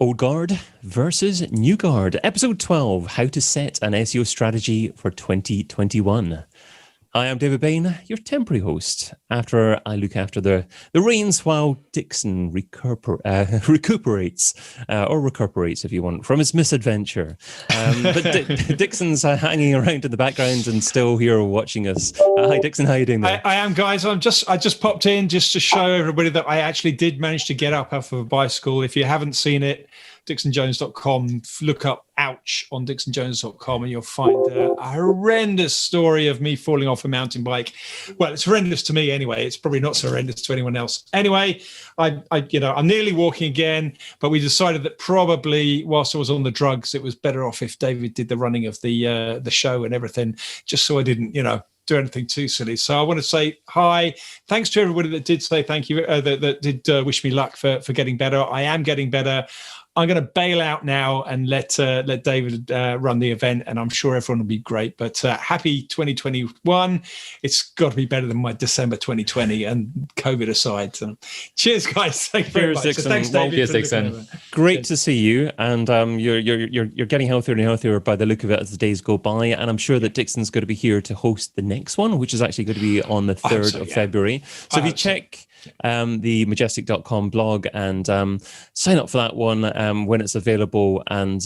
Old Guard versus New Guard, episode 12, how to set an SEO strategy for 2021. I am David Bain, your temporary host, after I look after the reins while Dixon recuperates if you want, from his misadventure. But Dixon's hanging around in the background and still here watching us. Hi, Dixon, how are you doing there? I am, guys. I just popped in just to show everybody that I actually did manage to get up off of a bicycle. If you haven't seen it, DixonJones.com, look up Ouch on DixonJones.com and you'll find a horrendous story of me falling off a mountain bike. Well, it's horrendous to me anyway. It's probably not so horrendous to anyone else. Anyway, I'm nearly walking again, but we decided that probably whilst I was on the drugs, it was better off if David did the running of the show and everything, just so I didn't, do anything too silly. So I want to say hi. Thanks to everybody that did say thank you, that did wish me luck for getting better. I am getting better. I'm going to bail out now and let David run the event, and I'm sure everyone will be great. But happy 2021. It's got to be better than my December 2020, and COVID aside. So, cheers, guys. Thank you very much. Dixon. So thanks, David. Cheers, Dixon. Great to see you, and you're getting healthier and healthier by the look of it as the days go by. And I'm sure that Dixon's going to be here to host the next one, which is actually going to be on the 3rd of February. So if you check the Majestic.com blog and sign up for that one when it's available, and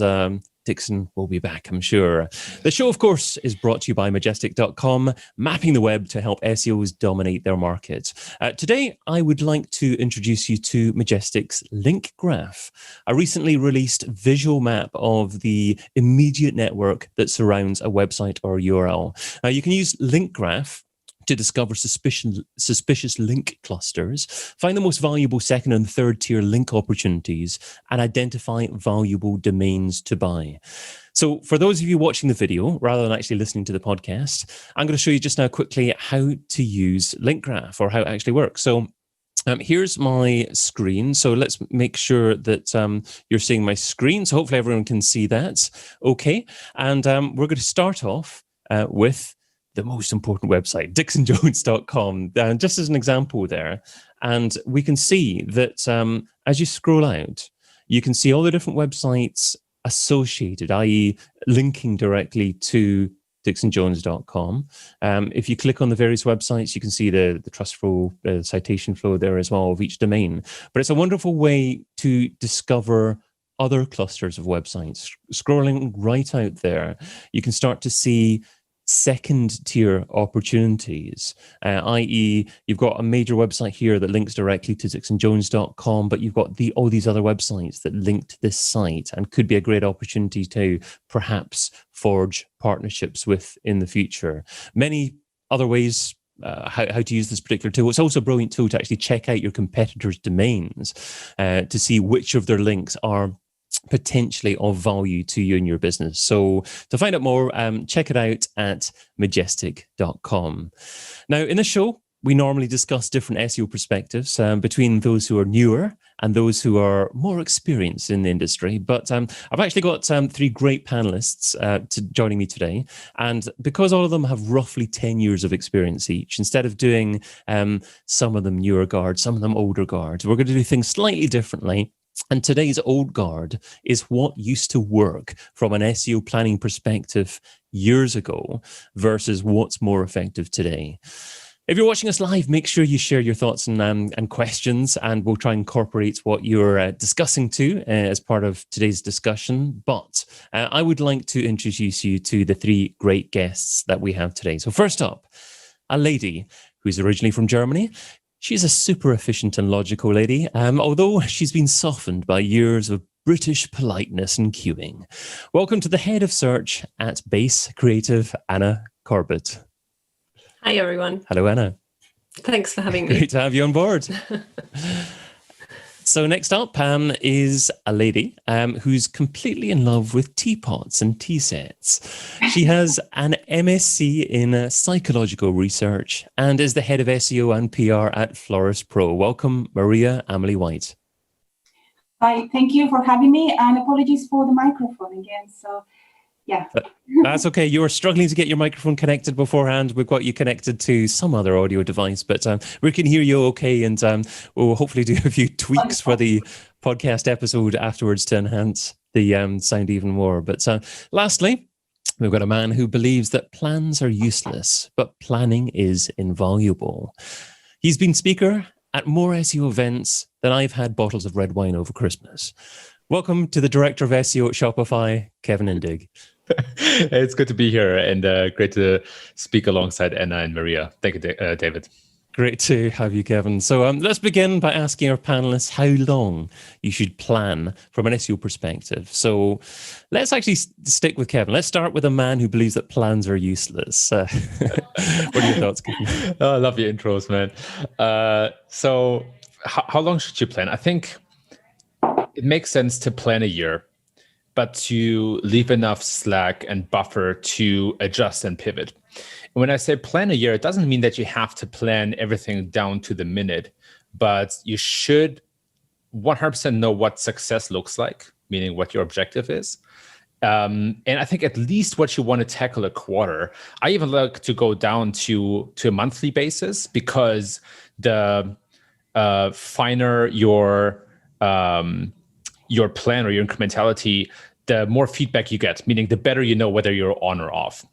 Dixon will be back, I'm sure. The show, of course, is brought to you by Majestic.com, mapping the web to help SEOs dominate their market. Today, I would like to introduce you to Majestic's Link Graph, a recently released visual map of the immediate network that surrounds a website or URL. You can use Link Graph to discover suspicious link clusters, find the most valuable second and third tier link opportunities, and identify valuable domains to buy. So for those of you watching the video, rather than actually listening to the podcast, I'm going to show you just now quickly how to use Link Graph, or how it actually works. So here's my screen. So let's make sure that you're seeing my screen. So hopefully everyone can see that. Okay. And we're going to start off with the most important website, DixonJones.com, just as an example there. And we can see that as you scroll out, you can see all the different websites associated, i.e. linking directly to DixonJones.com. If you click on the various websites, you can see the trust flow, the citation flow there as well of each domain. But it's a wonderful way to discover other clusters of websites. Scrolling right out there, you can start to see second tier opportunities, i.e. you've got a major website here that links directly to DixonJones.com, but you've got all these other websites that link to this site and could be a great opportunity to perhaps forge partnerships with in the future. Many other ways how to use this particular tool. It's also a brilliant tool to actually check out your competitors' domains to see which of their links are potentially of value to you and your business. So to find out more, check it out at Majestic.com. Now, in this show, we normally discuss different SEO perspectives between those who are newer and those who are more experienced in the industry. But I've actually got 3 great panelists joining me today. And because all of them have roughly 10 years of experience each, instead of doing some of them newer guard, some of them older guard, we're going to do things slightly differently. And today's old guard is what used to work from an SEO planning perspective years ago versus what's more effective today. If you're watching us live, make sure you share your thoughts and questions, and we'll try and incorporate what you're discussing too as part of today's discussion. But I would like to introduce you to the 3 great guests that we have today. So first up, a lady who's originally from Germany. She's a super efficient and logical lady, although she's been softened by years of British politeness and queuing. Welcome to the head of search at Base Creative, Anna Corbett. Hi, everyone. Hello, Anna. Thanks for having me. Great to have you on board. So next up is a lady who's completely in love with teapots and tea sets. She has an MSc in psychological research and is the head of SEO and PR at FloristPro. Welcome, Maria Amelie White. Hi, thank you for having me, and apologies for the microphone again. So, yeah. That's okay. You were struggling to get your microphone connected beforehand. We've got you connected to some other audio device, but we can hear you okay, and we'll hopefully do a few tweaks for the podcast episode afterwards to enhance the sound even more. But lastly, we've got a man who believes that plans are useless, but planning is invaluable. He's been speaker at more SEO events than I've had bottles of red wine over Christmas. Welcome to the Director of SEO at Shopify, Kevin Indig. It's good to be here and great to speak alongside Anna and Maria. Thank you, David. Great to have you, Kevin. So let's begin by asking our panelists how long you should plan from an SEO perspective. So let's actually stick with Kevin. Let's start with a man who believes that plans are useless. What are your thoughts, Kevin? Oh, I love your intros, man. So how long should you plan? I think it makes sense to plan a year, but to leave enough slack and buffer to adjust and pivot. And when I say plan a year, it doesn't mean that you have to plan everything down to the minute, but you should 100% know what success looks like, meaning what your objective is. And I think at least what you want to tackle a quarter. I even like to go down to a monthly basis, because the finer your plan or your incrementality, the more feedback you get, meaning the better you know whether you're on or off.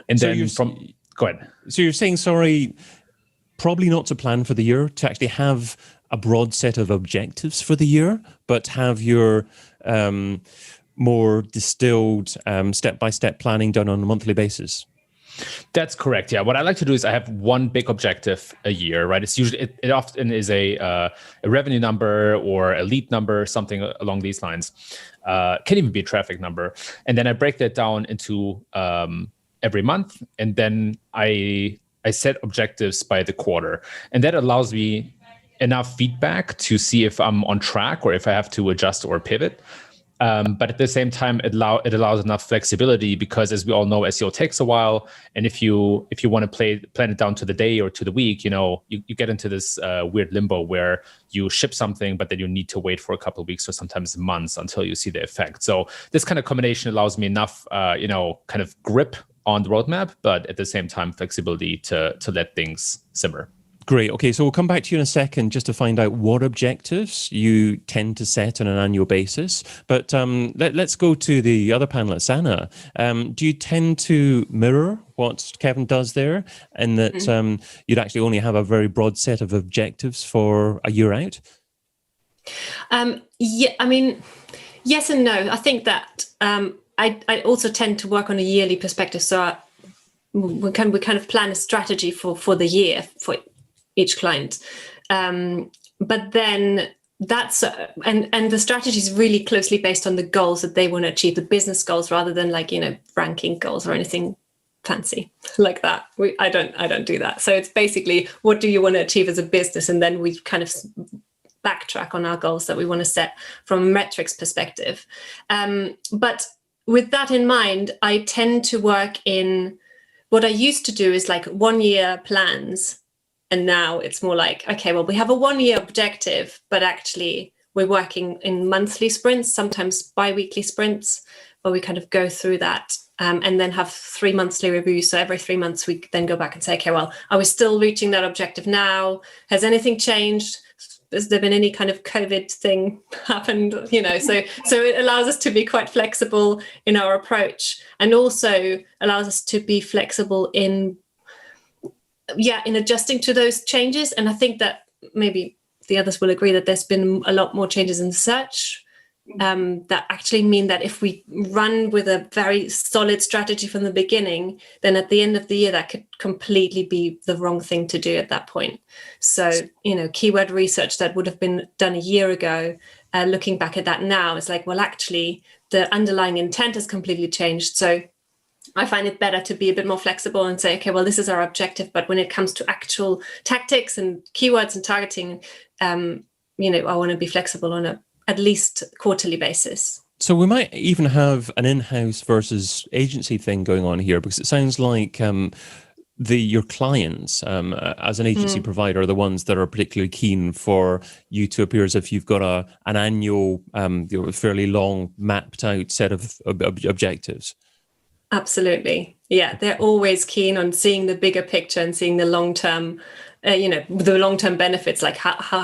And so then go ahead. So you're saying, sorry, probably not to plan for the year, to actually have a broad set of objectives for the year, but have your more distilled step-by-step planning done on a monthly basis. That's correct. Yeah. What I like to do is I have one big objective a year, right? It's usually, it often is a revenue number or a lead number, something along these lines. Can even be a traffic number. And then I break that down into every month. And then I set objectives by the quarter. And that allows me enough feedback to see if I'm on track or if I have to adjust or pivot. But at the same time, it allows enough flexibility, because as we all know, SEO takes a while. And if you want to plan it down to the day or to the week, you get into this weird limbo where you ship something, but then you need to wait for a couple of weeks or sometimes months until you see the effect. So this kind of combination allows me enough, kind of grip on the roadmap, but at the same time, flexibility to let things simmer. Great. Okay, so we'll come back to you in a second just to find out what objectives you tend to set on an annual basis. But let's go to the other panelists. Anna, do you tend to mirror what Kevin does there, and that you'd actually only have a very broad set of objectives for a year out? Yeah, I mean, yes and no. I think that I also tend to work on a yearly perspective. So we kind of plan a strategy for the year for each client, but then that's and the strategy is really closely based on the goals that they want to achieve, the business goals, rather than ranking goals or anything fancy like that. I don't do that. So it's basically, what do you want to achieve as a business, and then we kind of backtrack on our goals that we want to set from a metrics perspective. But with that in mind, I tend to work in what I used to do is 1 year plans. And now it's more like, okay, well, we have a 1 year objective, but actually we're working in monthly sprints, sometimes bi-weekly sprints, where we kind of go through that and then have 3 monthly reviews. So every 3 months, we then go back and say, okay, well, are we still reaching that objective now? Has anything changed? Has there been any kind of COVID thing happened? So it allows us to be quite flexible in our approach, and also allows us to be flexible in adjusting to those changes. And I think that maybe the others will agree that there's been a lot more changes in search that actually mean that if we run with a very solid strategy from the beginning, then at the end of the year, that could completely be the wrong thing to do at that point. So, keyword research that would have been done a year ago, looking back at that now, it's like, well, actually, the underlying intent has completely changed. So I find it better to be a bit more flexible and say, okay, well, this is our objective, but when it comes to actual tactics and keywords and targeting, I want to be flexible on a at least quarterly basis. So we might even have an in-house versus agency thing going on here, because it sounds like your clients as an agency provider are the ones that are particularly keen for you to appear as if you've got an annual, fairly long mapped out set of objectives. Absolutely. Yeah, they're always keen on seeing the bigger picture and seeing the long-term, the long-term benefits, like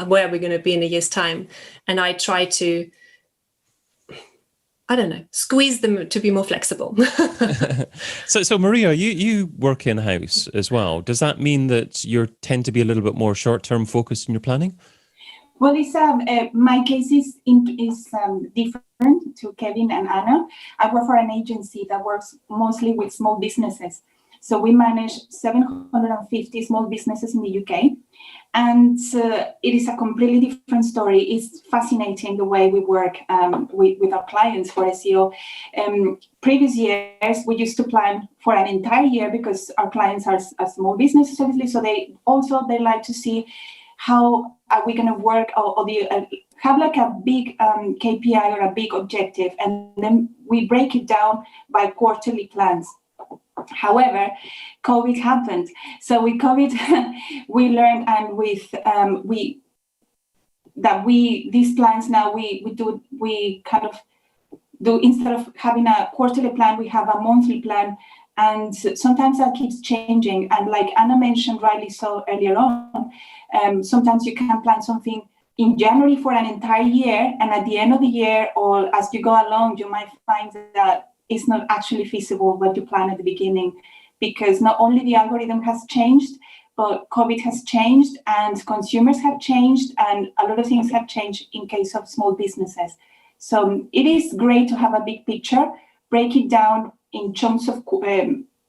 where are we going to be in a year's time. and I try to, I don't know, squeeze them to be more flexible. So Maria, you work in-house as well. Does that mean that you tend to be a little bit more short-term focused in your planning? Well, it's my case is different to Kevin and Anna. I work for an agency that works mostly with small businesses. So we manage 750 small businesses in the UK. And it is a completely different story. It's fascinating the way we work with our clients for SEO. Previous years, we used to plan for an entire year because our clients are small businesses, obviously. So they like to see how are we going to work or have like a big KPI or a big objective. And then we break it down by quarterly plans. However, COVID happened. So with COVID, we learned, and with these plans now we kind of do, instead of having a quarterly plan, we have a monthly plan, and sometimes that keeps changing. And like Anna mentioned rightly so earlier on, sometimes you can plan something in January for an entire year, and at the end of the year or as you go along, you might find that it's not actually feasible what you plan at the beginning, because not only the algorithm has changed, but COVID has changed and consumers have changed, and a lot of things have changed in case of small businesses. So it is great to have a big picture, break it down in chunks of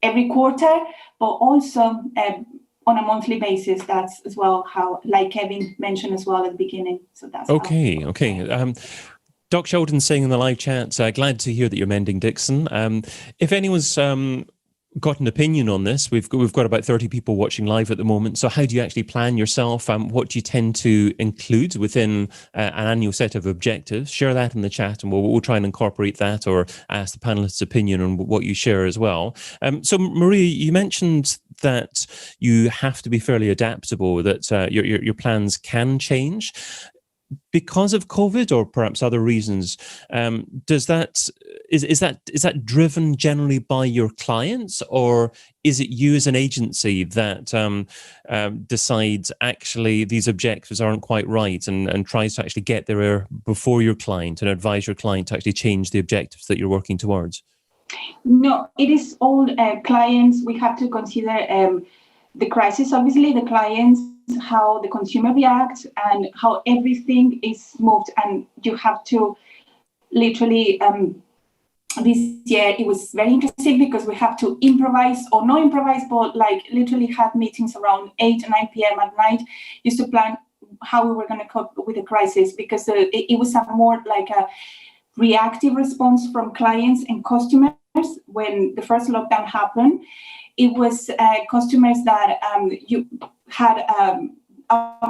every quarter, but also on a monthly basis. That's as well how, like Kevin mentioned as well at the beginning. So that's okay. Doc Sheldon saying in the live chat, glad to hear that you're mending, Dixon. If anyone's got an opinion on this, we've got about 30 people watching live at the moment. So how do you actually plan yourself? What do you tend to include within an annual set of objectives? Share that in the chat, and we'll try and incorporate that or ask the panelists' opinion on what you share as well. So Maria, you mentioned that you have to be fairly adaptable, that your plans can change. Because of COVID or perhaps other reasons, is that driven generally by your clients, or is it you as an agency that decides actually these objectives aren't quite right and tries to actually get there before your client and advise your client to actually change the objectives that you're working towards? No, it is all clients. We have to consider the crisis, obviously, the clients, how the consumer reacts, and how everything is moved. And you have to literally, this year it was very interesting because we have to improvise, or not improvise, but like literally have meetings around 8 or 9 p.m. at night just to plan how we were going to cope with the crisis, because it was a more like a reactive response from clients and customers. When the first lockdown happened, it was customers that you had,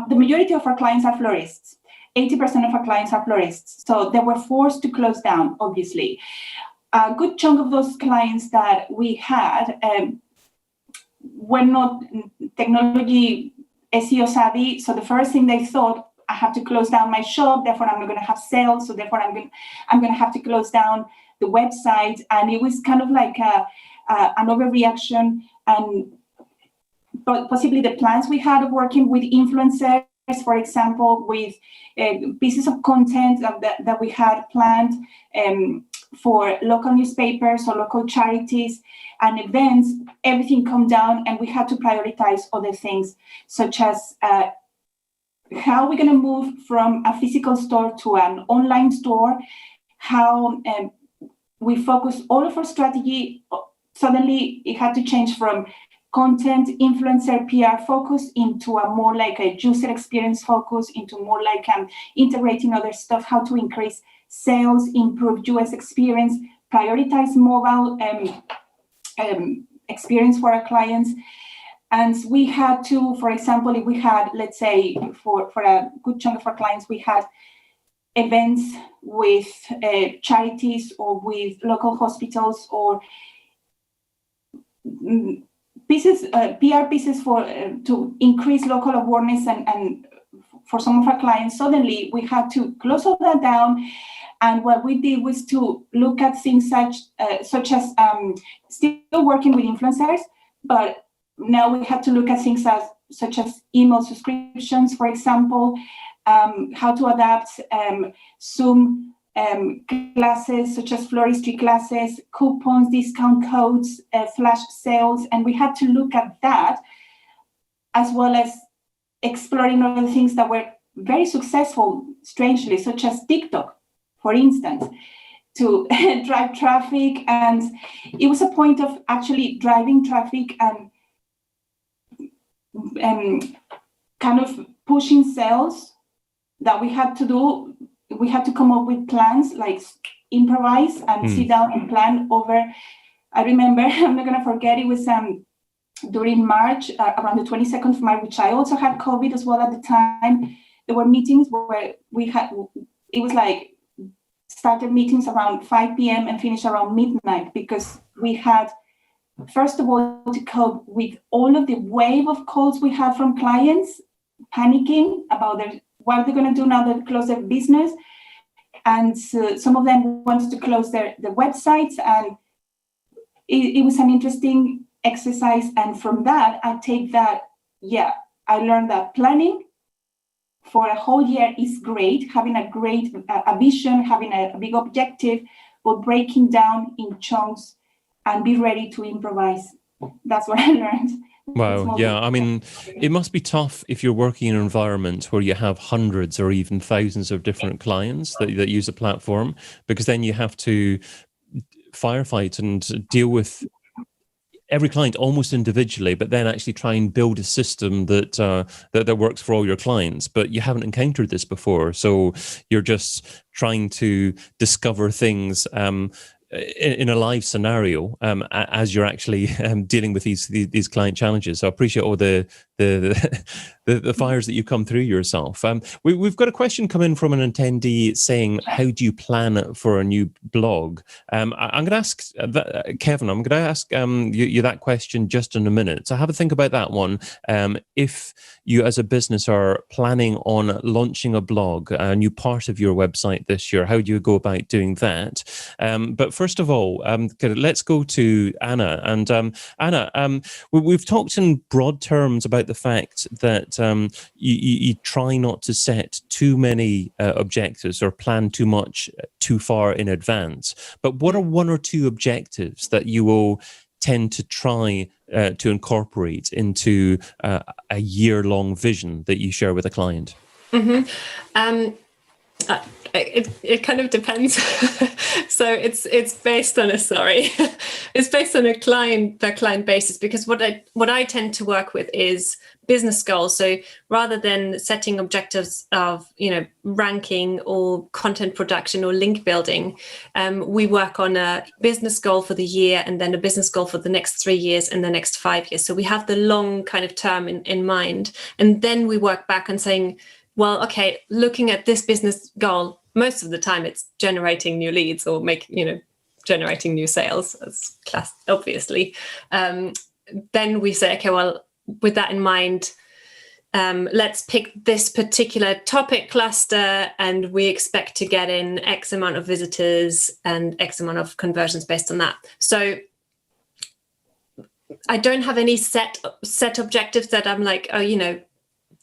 the majority of our clients are florists. 80% of our clients are florists. So they were forced to close down, obviously. A good chunk of those clients that we had were not technology SEO savvy. So the first thing they thought, I have to close down my shop, therefore I'm not going to have sales, so therefore I'm going to have to close down the website. And it was kind of like an overreaction, and but possibly the plans we had of working with influencers, for example, with pieces of content that we had planned for local newspapers or local charities and events, everything come down, and we had to prioritize other things, such as how we're going to move from a physical store to an online store, how we focus all of our strategy. Suddenly it had to change from content, influencer, PR focus into a more like a user experience focus, into more like integrating other stuff, how to increase sales, improve US experience, prioritize mobile experience for our clients. And we had to, for example, if we had, let's say, for a good chunk of our clients, we had events with charities or with local hospitals, or pieces, PR pieces for to increase local awareness, and for some of our clients, suddenly we had to close all that down. And what we did was to look at things such as still working with influencers, but now we had to look at things such as email subscriptions, for example, how to adapt Zoom classes such as floristry classes, coupons, discount codes, flash sales. And we had to look at that, as well as exploring other things that were very successful, strangely, such as TikTok, for instance, to drive traffic. And it was a point of actually driving traffic and kind of pushing sales that we had to do. We had to come up with plans, like improvise and sit down and plan over. I remember, I'm not going to forget, it was during March, around the 22nd of March, which I also had COVID as well at the time. There were meetings where it was like started meetings around 5 p.m. and finished around midnight, because we had, first of all, to cope with all of the wave of calls we had from clients panicking about what they're going to do now that they close their business. And some of them wanted to close their websites. And it was an interesting exercise. And from that, I take that, I learned that planning for a whole year is great, having a vision, having a big objective, but breaking down in chunks and be ready to improvise. That's what I learned. Wow. Yeah. I mean, it must be tough if you're working in an environment where you have hundreds or even thousands of different clients that use a platform, because then you have to firefight and deal with every client almost individually, but then actually try and build a system that works for all your clients. But you haven't encountered this before, so you're just trying to discover things in a live scenario as you're actually dealing with these client challenges. So I appreciate all the fires that you come through yourself. We've got a question come in from an attendee saying, how do you plan for a new blog? I'm going to ask Kevin, I'm going to ask you that question just in a minute. So have a think about that one. If you as a business are planning on launching a blog, a new part of your website this year, how do you go about doing that? But first of all, let's go to Anna. And Anna, we've talked in broad terms about the fact that you try not to set too many objectives or plan too much too far in advance. But what are one or two objectives that you will tend to try to incorporate into a year-long vision that you share with a client? Mm-hmm. It kind of depends. So it's based on it's based on a client basis, because what I tend to work with is business goals. So rather than setting objectives of ranking or content production or link building, we work on a business goal for the year, and then a business goal for the next 3 years and the next 5 years. So we have the long kind of term in mind, and then we work back and saying, well, okay, looking at this business goal, most of the time it's generating new leads or generating new sales, as class, obviously. Then we say, okay, well, with that in mind, let's pick this particular topic cluster, and we expect to get in X amount of visitors and X amount of conversions based on that. So I don't have any set objectives that I'm like,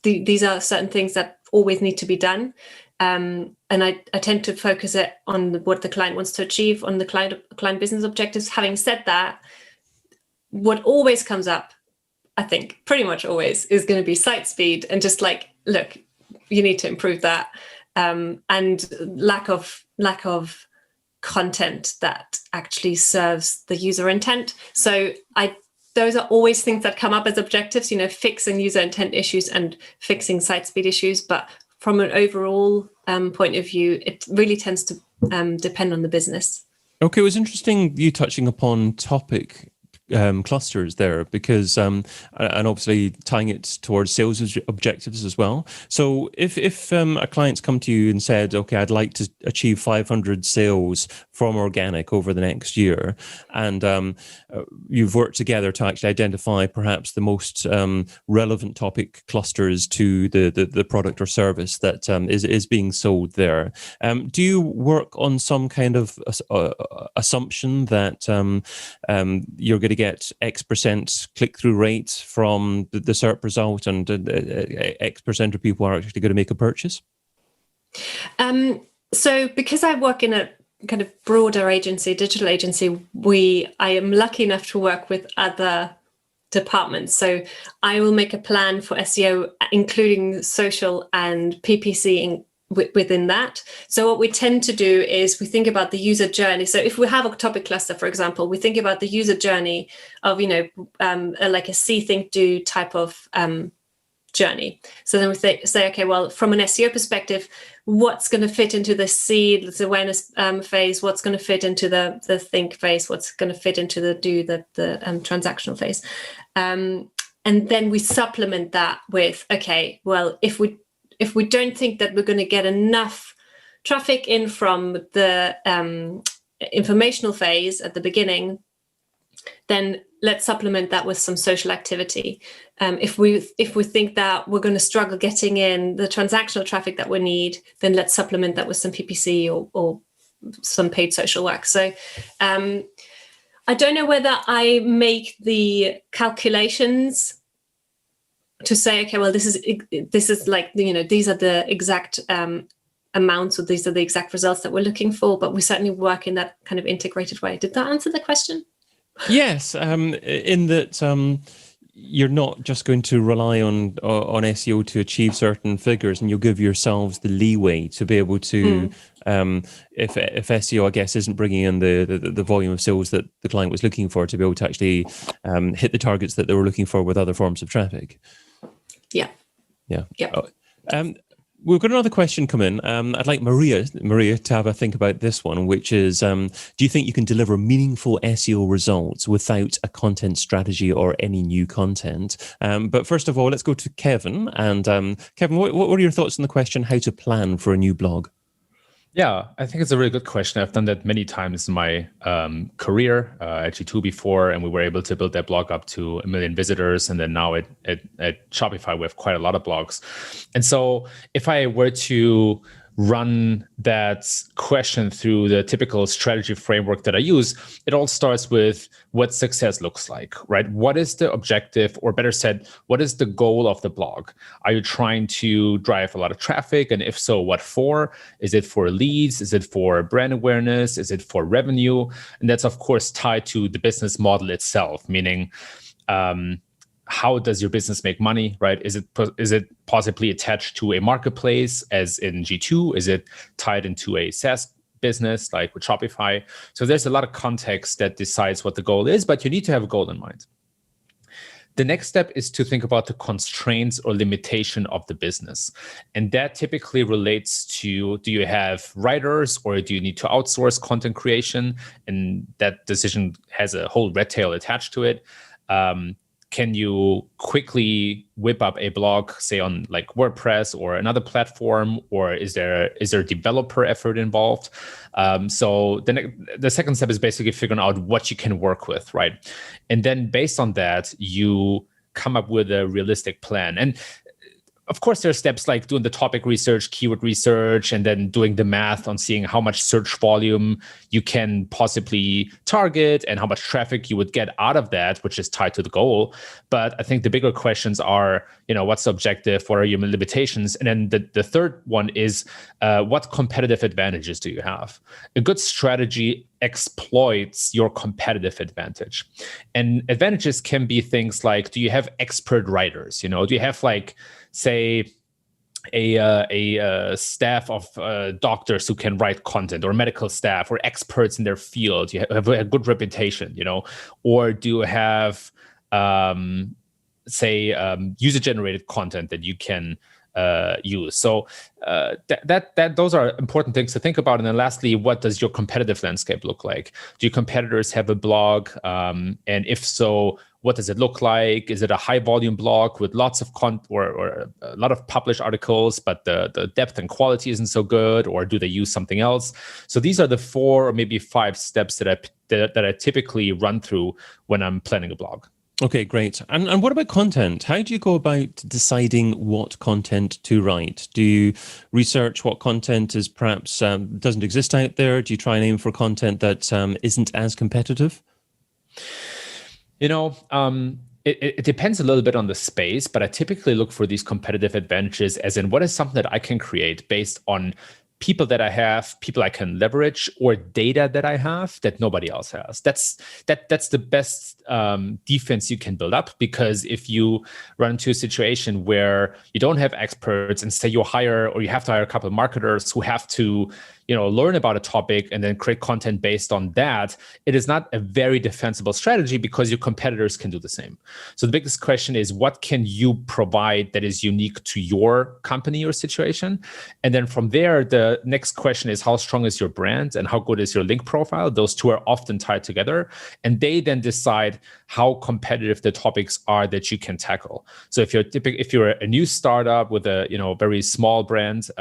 these are certain things that always need to be done. And I tend to focus it on what the client wants to achieve, on the client business objectives. Having said that, what always comes up, I think pretty much always, is going to be site speed, and just like, look, you need to improve that, and lack of content that actually serves the user intent. So those are always things that come up as objectives, fixing user intent issues and fixing site speed issues. But from an overall point of view, it really tends to depend on the business. Okay, it was interesting you touching upon topic clusters there, because and obviously tying it towards sales objectives as well. So if a client's come to you and said, okay, I'd like to achieve 500 sales from organic over the next year, and you've worked together to actually identify perhaps the most relevant topic clusters to the product or service that is being sold there, do you work on some kind of assumption that you're going to get X% click-through rate from the SERP result, and X% of people are actually going to make a purchase? So because I work in a kind of broader agency, digital agency, I am lucky enough to work with other departments. So I will make a plan for SEO, including social and PPC within that. So what we tend to do is we think about the user journey. So if we have a topic cluster, for example, we think about the user journey of, like a see, think, do type of journey. So then we say, okay, well, from an SEO perspective, what's going to fit into the see, the awareness phase? What's going to fit into the think phase? What's going to fit into the do, the transactional phase? And then we supplement that with, okay, well, if we don't think that we're going to get enough traffic in from the informational phase at the beginning, then let's supplement that with some social activity. If we think that we're going to struggle getting in the transactional traffic that we need, then let's supplement that with some PPC or some paid social work. So I don't know whether I make the calculations to say, okay, well, this is like, these are the exact amounts, or these are the exact results that we're looking for, but we certainly work in that kind of integrated way. Did that answer the question? Yes, in that you're not just going to rely on SEO to achieve certain figures, and you'll give yourselves the leeway to be able to, if SEO, I guess, isn't bringing in the volume of sales that the client was looking for, to be able to actually hit the targets that they were looking for with other forms of traffic. Yeah. We've got another question come in. I'd like Maria to have a think about this one, which is, do you think you can deliver meaningful SEO results without a content strategy or any new content? But first of all, let's go to Kevin. And Kevin, what are your thoughts on the question, how to plan for a new blog? Yeah, I think it's a really good question. I've done that many times in my career, actually 2 before, and we were able to build that blog up to 1 million visitors. And then now at Shopify, we have quite a lot of blogs. And so if I were to run that question through the typical strategy framework that I use, it all starts with what success looks like, right? What is the objective, or better said, what is the goal of the blog? Are you trying to drive a lot of traffic? And if so, what for? Is it for leads? Is it for brand awareness? Is it for revenue? And that's, of course, tied to the business model itself, meaning how does your business make money, right? Is it possibly attached to a marketplace, as in G2? Is it tied into a SaaS business like with Shopify? So there's a lot of context that decides what the goal is, but you need to have a goal in mind. The next step is to think about the constraints or limitation of the business. And that typically relates to, do you have writers, or do you need to outsource content creation? And that decision has a whole red tail attached to it. Can you quickly whip up a blog, say on like WordPress or another platform, or is there developer effort involved? So the second step is basically figuring out what you can work with, right? And then based on that, you come up with a realistic plan. And of course, there are steps like doing the topic research, keyword research, and then doing the math on seeing how much search volume you can possibly target and how much traffic you would get out of that, which is tied to the goal. But I think the bigger questions are, what's the objective? What are your limitations? And then the third one is, what competitive advantages do you have? A good strategy exploits your competitive advantage. And advantages can be things like, do you have expert writers? Do you have say a staff of doctors who can write content, or medical staff, or experts in their field? You have a good reputation, or do you have user-generated content that you can use? So those are important things to think about. And then lastly, what does your competitive landscape look like? Do your competitors have a blog? And if so, what does it look like? Is it a high volume blog with lots of content, or a lot of published articles, but the depth and quality isn't so good? Or do they use something else? So these are the 4 or maybe 5 steps that I typically run through when I'm planning a blog. Okay, great. And what about content? How do you go about deciding what content to write? Do you research what content is perhaps doesn't exist out there? Do you try and aim for content that isn't as competitive? It depends a little bit on the space, but I typically look for these competitive advantages as in what is something that I can create based on people that I have, people I can leverage, or data that I have that nobody else has. That's the best defense you can build up, because if you run into a situation where you don't have experts and say you hire, or you have to hire a couple of marketers who have to, learn about a topic and then create content based on that, it is not a very defensible strategy because your competitors can do the same. So the biggest question is, what can you provide that is unique to your company or situation? And then from there, the next question is, how strong is your brand and how good is your link profile? Those two are often tied together, and they then decide how competitive the topics are that you can tackle. So if you're a new startup with a very small brand,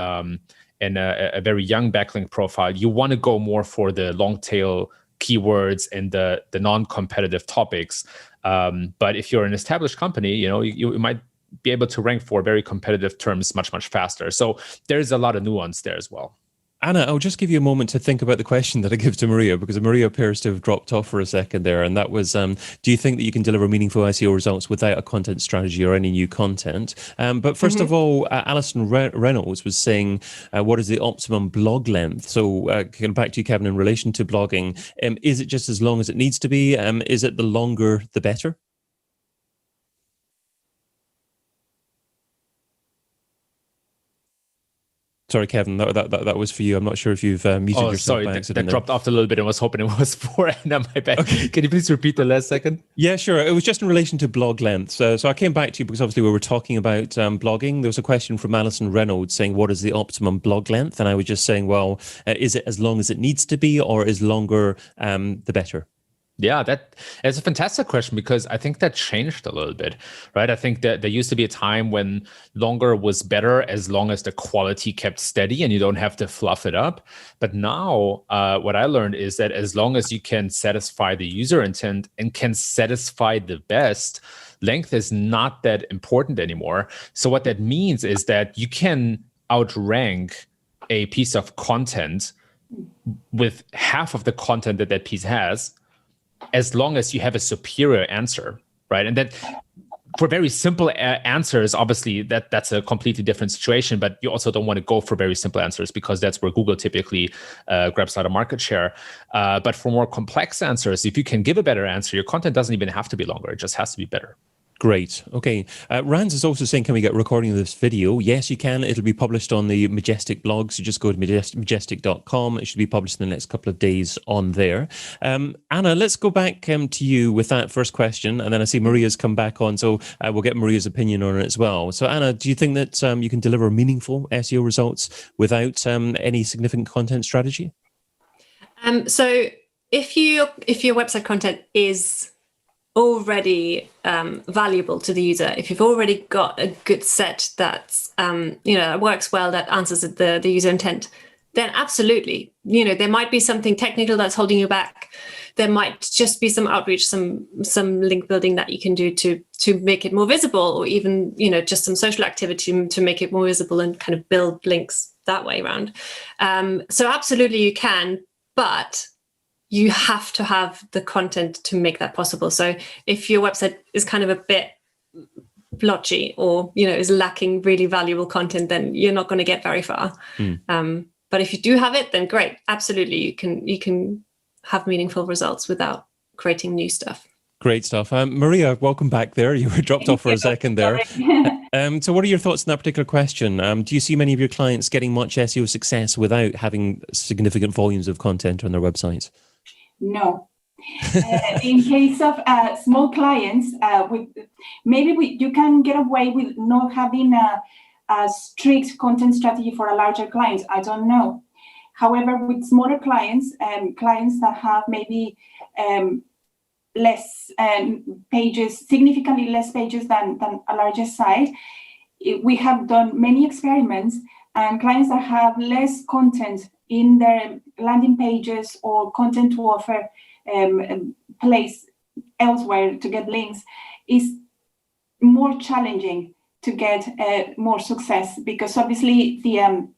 and a very young backlink profile, you want to go more for the long tail keywords and the non-competitive topics. But if you're an established company, you might be able to rank for very competitive terms much, much faster. So there's a lot of nuance there as well. Anna, I'll just give you a moment to think about the question that I give to Maria, because Maria appears to have dropped off for a second there. And that was, do you think that you can deliver meaningful SEO results without a content strategy or any new content? But first of all, Alison Reynolds was saying, what is the optimum blog length? So going back to you, Kevin, in relation to blogging, is it just as long as it needs to be? Is it the longer, the better? Sorry, Kevin, that was for you. I'm not sure if you've muted yourself. Sorry, that dropped off a little bit. I was hoping it was for Anna, my bad. Okay. Can you please repeat the last second? Yeah, sure. It was just in relation to blog length. So I came back to you because obviously we were talking about blogging. There was a question from Alison Reynolds saying, what is the optimum blog length? And I was just saying, well, is it as long as it needs to be, or is longer the better? Yeah, that's a fantastic question, because I think that changed a little bit, right? I think that there used to be a time when longer was better as long as the quality kept steady and you don't have to fluff it up. But now what I learned is that as long as you can satisfy the user intent and can satisfy the best, length is not that important anymore. So what that means is that you can outrank a piece of content with half of the content that piece has, as long as you have a superior answer, right? And then for very simple answers, obviously that's a completely different situation, but you also don't want to go for very simple answers, because that's where Google typically grabs a lot of market share. But for more complex answers, if you can give a better answer, your content doesn't even have to be longer. It just has to be better. Great. Okay. Rands is also saying, can we get recording of this video? Yes, you can. It'll be published on the Majestic blog. So just go to majestic.com. It should be published in the next couple of days on there. Anna, let's go back to you with that first question. And then I see Maria's come back on. So we'll get Maria's opinion on it as well. So Anna, do you think that you can deliver meaningful SEO results without any significant content strategy? So if your website content is already valuable to the user, if you've already got a good set that's works well, that answers the user intent, then absolutely, there might be something technical that's holding you back. There might just be some outreach, some link building that you can do to make it more visible, or even just some social activity to make it more visible and kind of build links that way around. So absolutely you can, but you have to have the content to make that possible. So if your website is kind of a bit blotchy, or is lacking really valuable content, then you're not going to get very far. But if you do have it, then great. Absolutely, you can have meaningful results without creating new stuff. Great stuff. Maria, welcome back there. You were dropped off for a second there. So what are your thoughts on that particular question? Do you see many of your clients getting much SEO success without having significant volumes of content on their websites? No. In case of small clients, you can get away with not having a strict content strategy for a larger client. I don't know. However, with smaller clients, clients that have maybe less pages, significantly less pages than a larger site, we have done many experiments, and clients that have less content in their landing pages or content to offer place elsewhere to get links is more challenging to get more success, because obviously the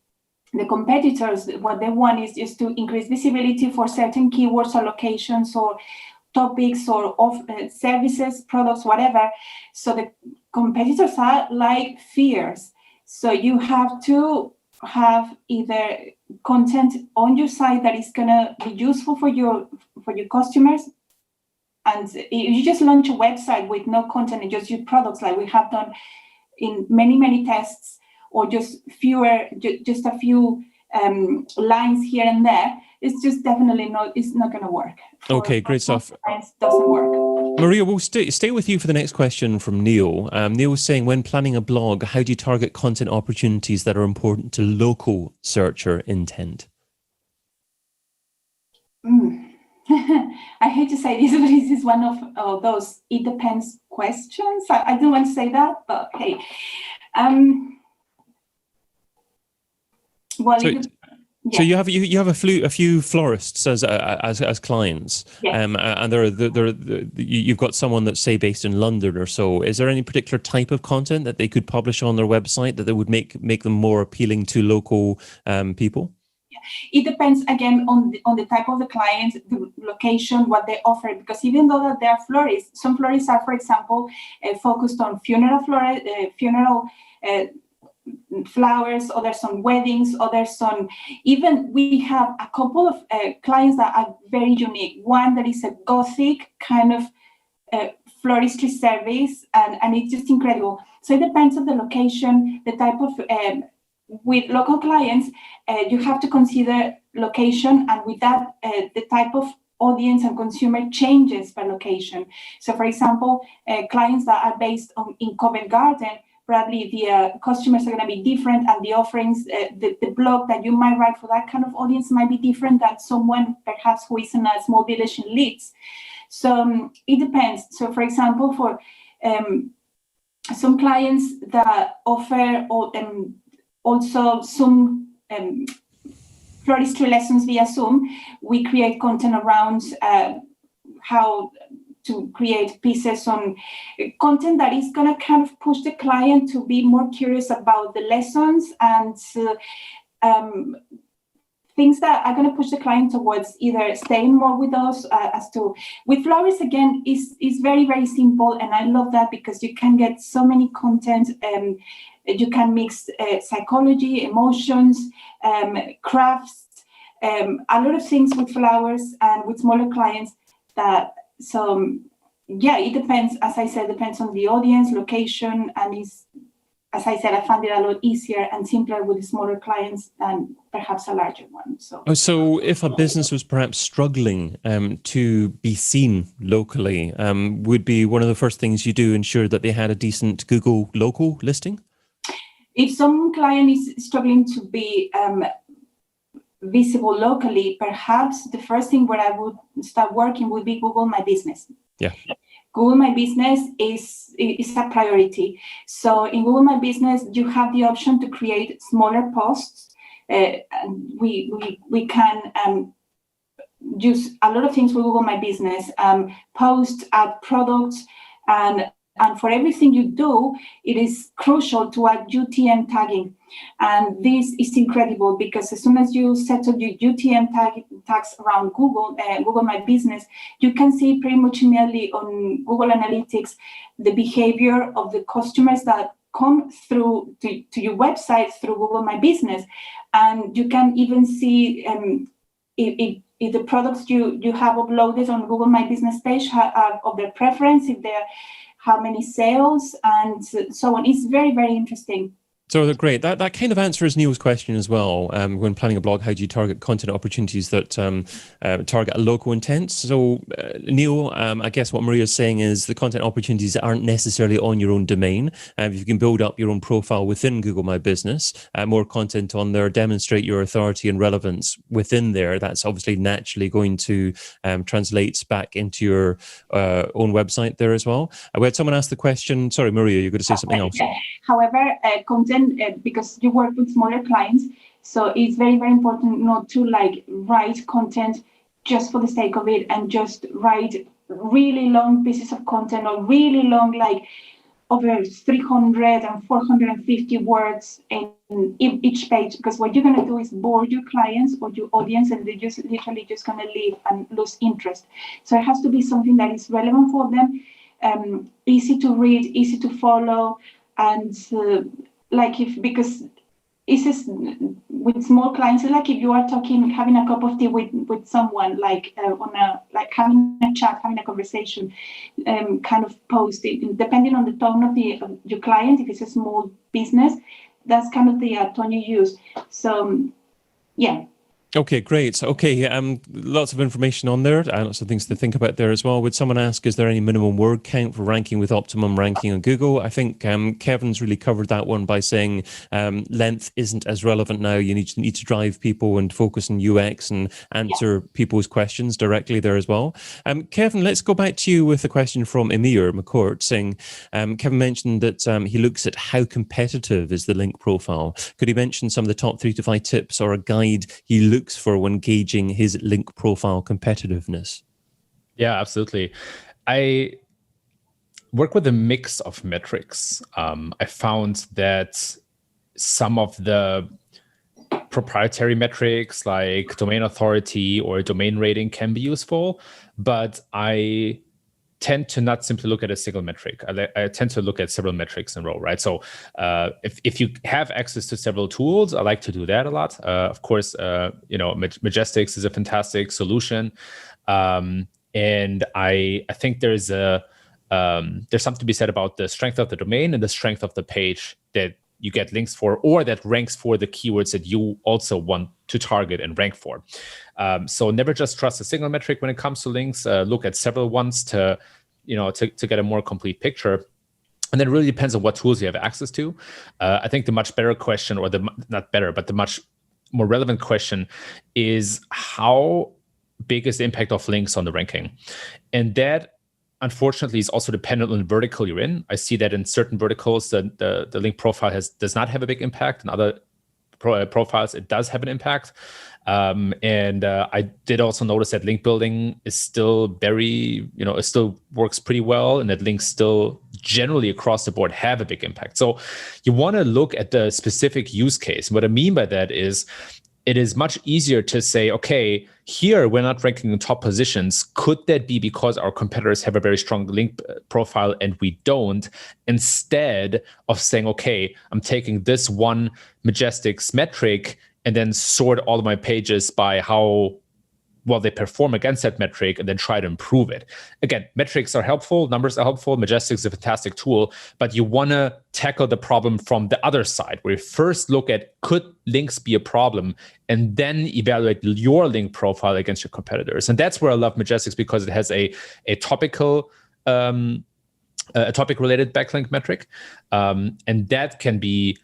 competitors, what they want is just to increase visibility for certain keywords or locations, or topics or of services, products, whatever. So the competitors are like fierce. So you have to have either content on your site that is going to be useful for your customers. And if you just launch a website with no content and just your products, like we have done in many tests, or just a few lines here and there, it's just definitely it's not going to work. Okay, great stuff. It doesn't work. Maria, we'll stay with you for the next question from Neil. Neil was saying, when planning a blog, how do you target content opportunities that are important to local searcher intent? I hate to say this, but this is one of those "it depends" questions. I don't want to say that, but hey. Well, so you have a few florists as clients, yes. And you've got someone that's, say, based in London or so. Is there any particular type of content that they could publish on their website that would make them more appealing to local people? It depends again on the type of the client, the location, what they offer. Because even though that they are florists, some florists are, for example, focused on funeral flowers, others on weddings, others on, even we have a couple of clients that are very unique. One that is a Gothic kind of floristry service, and it's just incredible. So it depends on the location, the type of, with local clients, you have to consider location, and with that, the type of audience and consumer changes per location. So for example, clients that are based in Covent Garden, probably the customers are going to be different, and the offerings, the blog that you might write for that kind of audience might be different than someone perhaps who is in a small village in Leeds. So it depends. So for example, for some clients that offer also some floristry lessons via Zoom, we create content around how to create pieces on content that is going to kind of push the client to be more curious about the lessons, and things that are going to push the client towards either staying more with us. With florists, again, is very, very simple, and I love that because you can get so many content. You can mix psychology, emotions, crafts, a lot of things with flowers and with smaller clients. It depends. As I said, depends on the audience, location, and as I said, I found it a lot easier and simpler with the smaller clients than perhaps a larger one. So if a business was perhaps struggling to be seen locally, would be one of the first things you do ensure that they had a decent Google local listing? If some client is struggling to be visible locally, perhaps the first thing where I would start working would be Google My Business. Yeah. Google My Business is a priority. So in Google My Business, you have the option to create smaller posts. We can use a lot of things with Google My Business, post, add products, and for everything you do, it is crucial to add UTM tagging. And this is incredible because as soon as you settle your UTM tags around Google My Business, you can see pretty much immediately on Google Analytics the behavior of the customers that come through to your website through Google My Business. And you can even see if the products you have uploaded on Google My Business page are of their preference, if they're how many sales, and so on. It's very, very interesting. So great. That kind of answers Neil's question as well. When planning a blog, how do you target content opportunities that target a local intent? So Neil, I guess what Maria's saying is the content opportunities aren't necessarily on your own domain. If you can build up your own profile within Google My Business, more content on there, demonstrate your authority and relevance within there, that's obviously naturally going to translate back into your own website there as well. We had someone ask the question, sorry, Maria, you're going to say something else. However, content, because you work with smaller clients, so it's very, very important not to write content just for the sake of it and just write really long pieces of content or really long over 300 and 450 words in each page, because what you're going to do is bore your clients or your audience, and they're just literally just going to leave and lose interest. So it has to be something that is relevant for them, easy to read, easy to follow, and because it's just with small clients, like if you are having a cup of tea with someone, having a chat, having a conversation, kind of posting, depending on the tone of your client. If it's a small business, that's kind of the tone you use. So, yeah. Okay, great. Okay, lots of information on there, lots of things to think about there as well. Would someone ask, is there any minimum word count for ranking with optimum ranking on Google? I think Kevin's really covered that one by saying length isn't as relevant now. You need to drive people and focus on UX and answer people's questions directly there as well. Kevin, let's go back to you with a question from Emir McCourt saying, Kevin mentioned that he looks at how competitive is the link profile. Could he mention some of the top 3 to 5 tips or a guide he looks for when gauging his link profile competitiveness? Yeah, absolutely. I work with a mix of metrics. I found that some of the proprietary metrics like domain authority or domain rating can be useful, but I tend to not simply look at a single metric. I tend to look at several metrics in a row, right? So if you have access to several tools, I like to do that a lot. Of course, Majestic is a fantastic solution. And I think there's something to be said about the strength of the domain and the strength of the page that you get links for, or that ranks for the keywords that you also want to target and rank for. So never just trust a single metric when it comes to links. Look at several ones to get a more complete picture. And then it really depends on what tools you have access to. I think the much better question, or the much more relevant question is, how big is the impact of links on the ranking? And that, unfortunately, is also dependent on the vertical you're in. I see that in certain verticals, the link profile does not have a big impact. In other profiles, it does have an impact. And I did also notice that link building is still it still works pretty well, and that links still generally across the board have a big impact. So you want to look at the specific use case. What I mean by that is, it is much easier to say, okay, here we're not ranking in top positions. Could that be because our competitors have a very strong link profile and we don't? Instead of saying, okay, I'm taking this one Majestic's metric and then sort all of my pages by how well they perform against that metric, and then try to improve it. Again, metrics are helpful, numbers are helpful, Majestic is a fantastic tool, but you want to tackle the problem from the other side, where you first look at, could links be a problem, and then evaluate your link profile against your competitors. And that's where I love Majestic, because it has a topical, a topic-related backlink metric, and that can be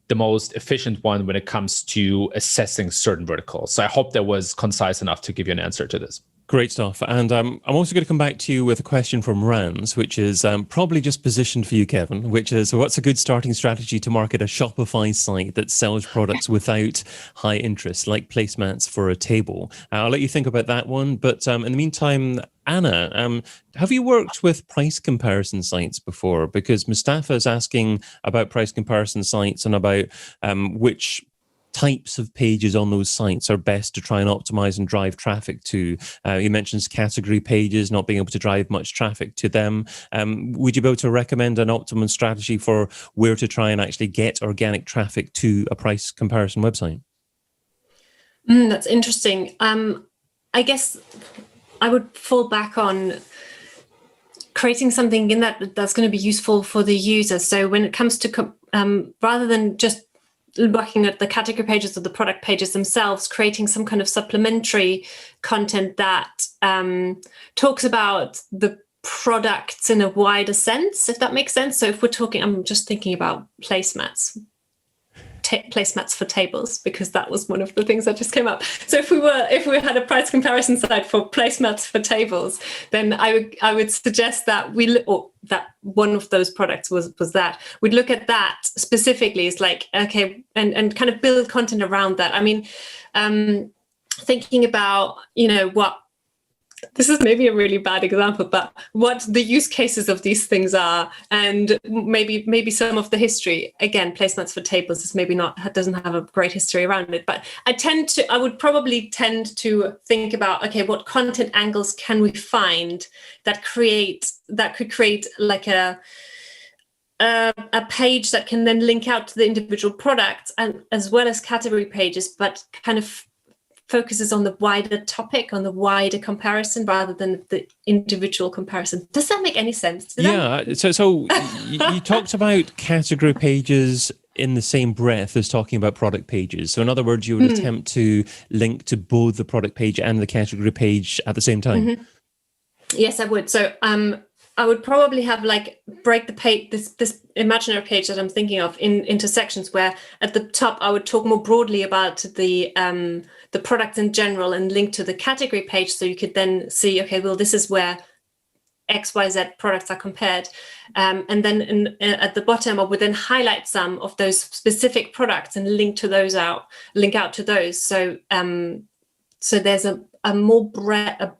the most efficient one when it comes to assessing certain verticals. So I hope that was concise enough to give you an answer to this. Great stuff. And I'm also going to come back to you with a question from Rans, which is probably just positioned for you, Kevin, which is, what's a good starting strategy to market a Shopify site that sells products without high interest, like placemats for a table? I'll let you think about that one. But in the meantime, Anna, have you worked with price comparison sites before? Because Mustafa is asking about price comparison sites and about which types of pages on those sites are best to try and optimize and drive traffic to. He mentions category pages, not being able to drive much traffic to them. Would you be able to recommend an optimum strategy for where to try and actually get organic traffic to a price comparison website? That's interesting. I guess I would fall back on creating something in that's going to be useful for the user. So when it comes to, rather than just looking at the category pages or the product pages themselves, creating some kind of supplementary content that talks about the products in a wider sense, if that makes sense. So if we're talking, I'm just thinking about placemats for tables, because that was one of the things that just came up. So if we had a price comparison site for placemats for tables, then I would suggest that that one of those products was that. We'd look at that specifically. It's like, okay, and kind of build content around that. I mean, thinking about, what This is maybe a really bad example, but what the use cases of these things are, and maybe some of the history. Again, placements for tables is maybe doesn't have a great history around it, but I would probably tend to think about, okay, what content angles can we find that could create like a page that can then link out to the individual products, and as well as category pages, but kind of focuses on the wider topic, on the wider comparison rather than the individual comparison. Does that make any sense? So you talked about category pages in the same breath as talking about product pages. So in other words, you would attempt to link to both the product page and the category page at the same time. Mm-hmm. Yes, I would. So I would probably have break the page, this imaginary page that I'm thinking of into sections, where at the top I would talk more broadly about the product in general and link to the category page, so you could then see, okay, well, this is where XYZ products are compared, and then at the bottom I would then highlight some of those specific products and link out to those. So there's a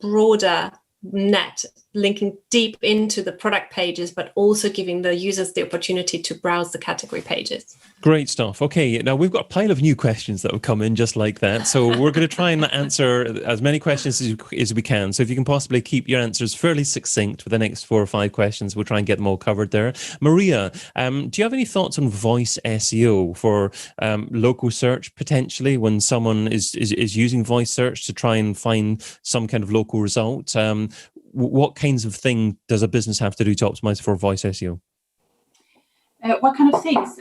broader net linking deep into the product pages, but also giving the users the opportunity to browse the category pages. Great stuff. Okay, now we've got a pile of new questions that have come in just like that. So we're going to try and answer as many questions as we can. So if you can possibly keep your answers fairly succinct for the next 4 or 5 questions, we'll try and get them all covered there. Maria, do you have any thoughts on voice SEO for local search, potentially, when someone is using voice search to try and find some kind of local result? What kinds of thing does a business have to do to optimize for voice SEO? What kind of things?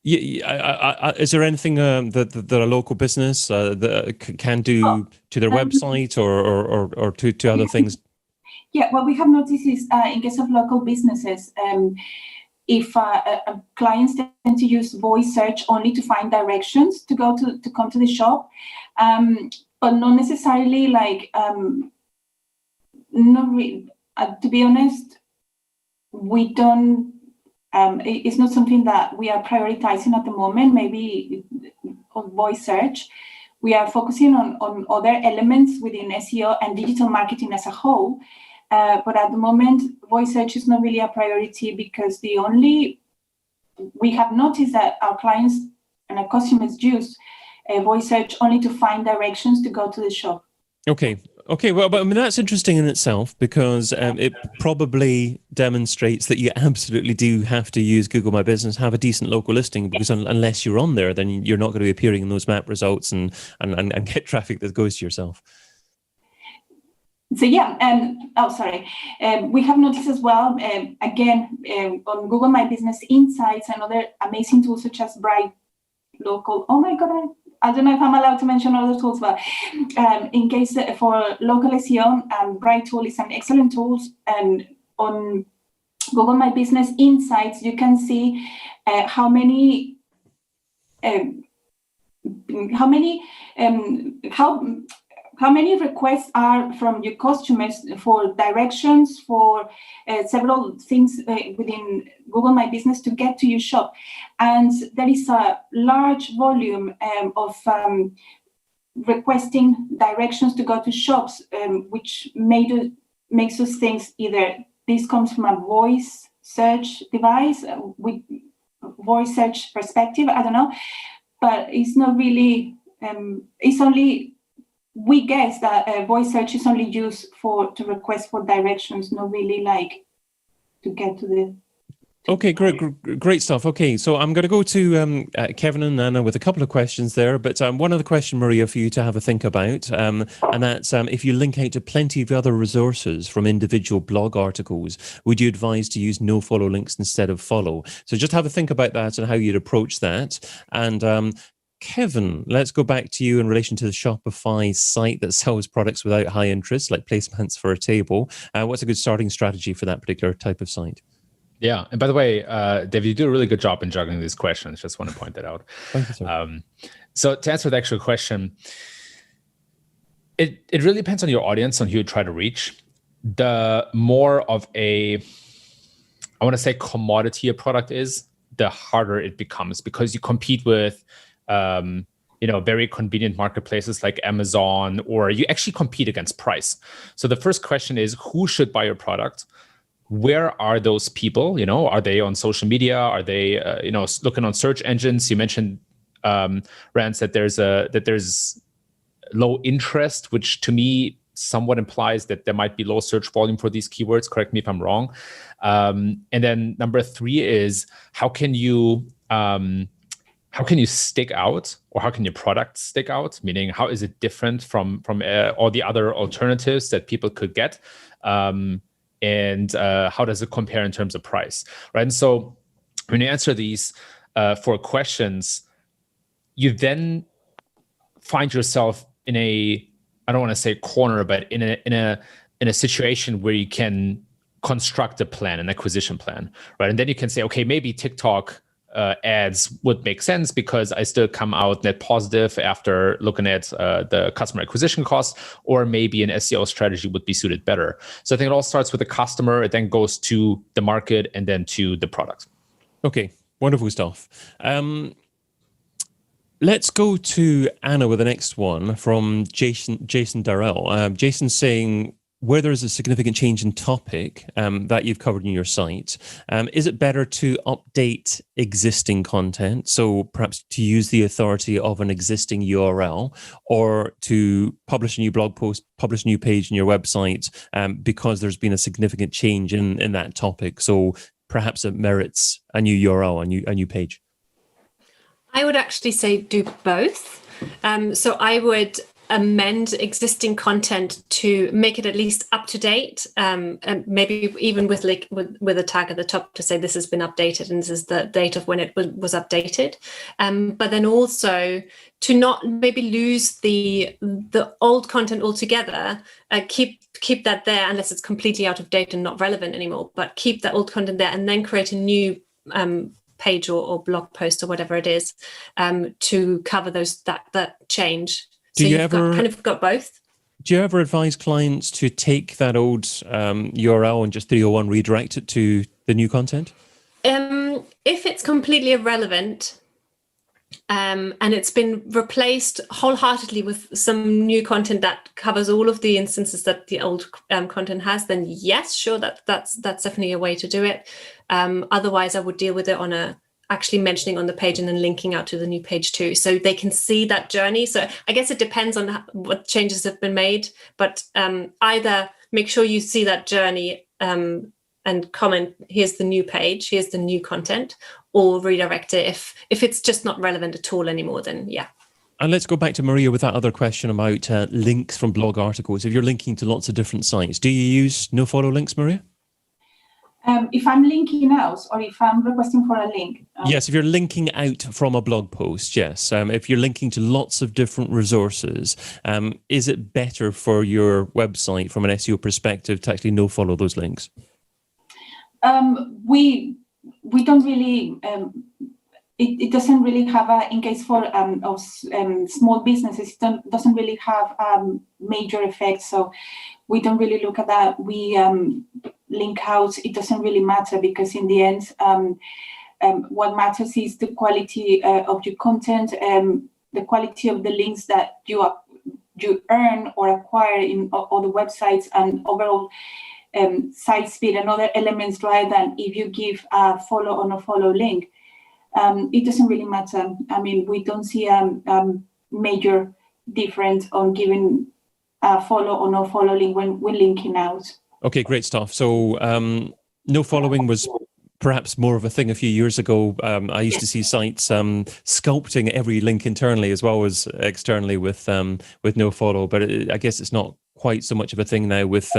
Is there anything that a local business that can do to their website or to other things? Yeah, what we have noticed is in case of local businesses, if clients tend to use voice search only to find directions to come to the shop, but not necessarily to be honest, we don't. It's not something that we are prioritizing at the moment. Maybe on voice search, we are focusing on other elements within SEO and digital marketing as a whole. But at the moment, voice search is not really a priority, because we have noticed that our clients and our customers use voice search only to find directions to go to the shop. Okay, well, but I mean, that's interesting in itself, because it probably demonstrates that you absolutely do have to use Google My Business, have a decent local listing, because unless you're on there, then you're not going to be appearing in those map results and get traffic that goes to yourself. So yeah, we have noticed as well, again, on Google My Business Insights and other amazing tools such as Bright Local. Oh my God, I don't know if I'm allowed to mention other tools, but in case for local SEO, Bright Tool is an excellent tool. And on Google My Business Insights, you can see how many requests are from your customers for directions, for several things within Google My Business to get to your shop. And there is a large volume of requesting directions to go to shops, which makes us think either this comes from a voice search device with voice search perspective, I don't know, but it's not really, it's only, we guess that voice search is only used to request for directions, not really to get to the. Okay, great stuff. Okay, so I'm going to go to Kevin and Anna with a couple of questions there, but one other question, Maria, for you to have a think about, and that's if you link out to plenty of other resources from individual blog articles, would you advise to use no follow links instead of follow? So just have a think about that and how you'd approach that. And Kevin, let's go back to you in relation to the Shopify site that sells products without high interest, like placements for a table. What's a good starting strategy for that particular type of site? Yeah, and by the way, Dave, you do a really good job in juggling these questions. Just want to point that out. Thank you, sir. So to answer the actual question, it really depends on your audience, on who you try to reach. The more of I want to say commodity a product is, the harder it becomes, because you compete with very convenient marketplaces like Amazon, or you actually compete against price. So the first question is, who should buy your product? Where are those people? Are they on social media? Are they, looking on search engines? You mentioned, Rance, that there's low interest, which to me somewhat implies that there might be low search volume for these keywords. Correct me if I'm wrong. And then number 3 is, how can you stick out, or how can your product stick out? Meaning, how is it different from all the other alternatives that people could get? And how does it compare in terms of price, right? And so when you answer these 4 questions, you then find yourself in a, I don't want to say corner, but in a situation where you can construct a plan, an acquisition plan, right? And then you can say, okay, maybe TikTok ads would make sense because I still come out net positive after looking at the customer acquisition cost, or maybe an SEO strategy would be suited better. So I think it all starts with the customer, it then goes to the market, and then to the product. Okay, wonderful stuff. Let's go to Anna with the next one from Jason Darrell. Jason's saying, where there is a significant change in topic that you've covered in your site, is it better to update existing content, so perhaps to use the authority of an existing URL, or to publish a new blog post, publish a new page in your website because there's been a significant change in that topic, so perhaps it merits a new URL, a new page? I would actually say do both. So I would amend existing content to make it at least up to date, and maybe even with a tag at the top to say this has been updated and this is the date of when it was updated. But then also to not maybe lose the old content altogether. Keep that there unless it's completely out of date and not relevant anymore. But keep that old content there and then create a new page or blog post or whatever it is to cover that change. So you've got both. Do you ever advise clients to take that old URL and just 301 redirect it to the new content? If it's completely irrelevant and it's been replaced wholeheartedly with some new content that covers all of the instances that the old content has, then yes, sure, that's definitely a way to do it. Otherwise, I would deal with it on actually mentioning on the page and then linking out to the new page too, so they can see that journey. So I guess it depends on what changes have been made, but either make sure you see that journey and comment, here's the new page, here's the new content, or redirect it if it's just not relevant at all anymore, then yeah. And let's go back to Maria with that other question about links from blog articles. If you're linking to lots of different sites, do you use no-follow links, Maria? If I'm linking out, or if I'm requesting for a link? Yes, if you're linking out from a blog post, yes. If you're linking to lots of different resources, is it better for your website from an SEO perspective to actually no-follow those links? We don't really... It doesn't really have in case for small businesses, it doesn't really have major effects. So we don't really look at that. We link out. It doesn't really matter because in the end, what matters is the quality of your content, the quality of the links that you earn or acquire in other websites, and overall site speed and other elements, rather than if you give a follow or no follow link. It doesn't really matter. I mean, we don't see a major difference on giving a follow or no follow link when we're linking out. Okay, great stuff. So no following was perhaps more of a thing a few years ago. I used to see sites sculpting every link internally as well as externally with no follow, but I guess it's not quite so much of a thing now with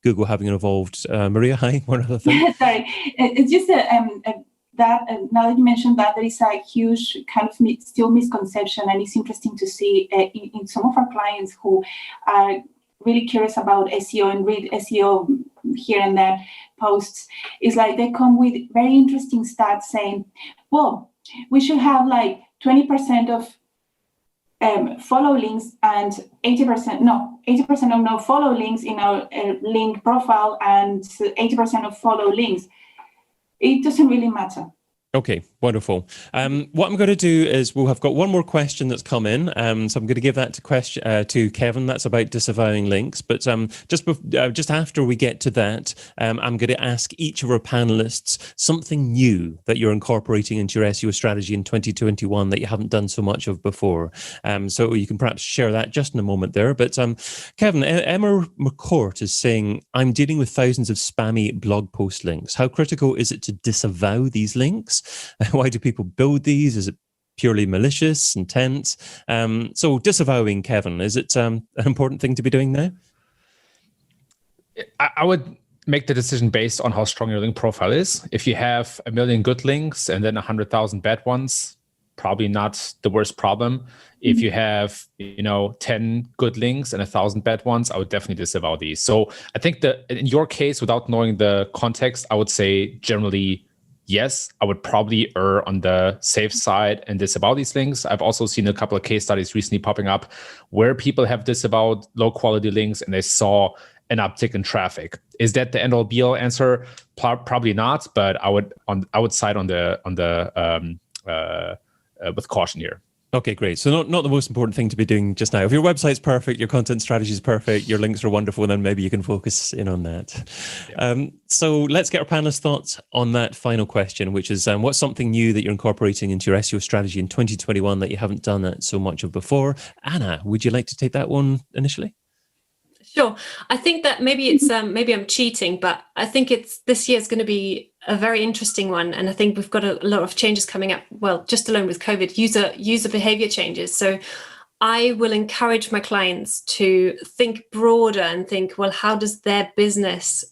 Google having evolved. Maria, hi, one other thing. Sorry, it's just that now that you mentioned that, there is a huge kind of still misconception, and it's interesting to see in some of our clients who are really curious about SEO and read SEO here and there posts. It's like they come with very interesting stats saying, well, we should have like 20% of follow links and 80% of no follow links in our link profile and 80% of follow links. It doesn't really matter. Okay, Wonderful. What I'm going to do is we'll have got one more question that's come in. So I'm going to give that to Kevin. That's about disavowing links. But just after we get to that, I'm going to ask each of our panelists something new that you're incorporating into your SEO strategy in 2021 that you haven't done so much of before. So you can perhaps share that just in a moment there. But Kevin, Emma McCourt is saying, I'm dealing with thousands of spammy blog post links. How critical is it to disavow these links? Why do people build these? Is it purely malicious intent? So disavowing, Kevin, is it an important thing to be doing now? I would make the decision based on how strong your link profile is. If you have 1 million good links and then 100,000 bad ones, probably not the worst problem. If you have 10 good links and 1,000 bad ones, I would definitely disavow these. So I think that in your case, without knowing the context, I would say generally yes, I would probably err on the safe side and disavow these links. I've also seen a couple of case studies recently popping up where people have disavowed low quality links and they saw an uptick in traffic. Is that the end all be all answer? Probably not, but I would side on the with caution here. Okay, great. So not the most important thing to be doing just now. If your website's perfect, your content strategy is perfect, your links are wonderful, then maybe you can focus in on that. Yeah. So let's get our panelists' thoughts on that final question, which is what's something new that you're incorporating into your SEO strategy in 2021 that you haven't done that so much of before? Anna, would you like to take that one initially? Sure. I think that maybe it's maybe I'm cheating, but I think this year is going to be a very interesting one, and I think we've got a lot of changes coming up. Well, just alone with COVID, user behavior changes. So I will encourage my clients to think broader and think, well, how will their business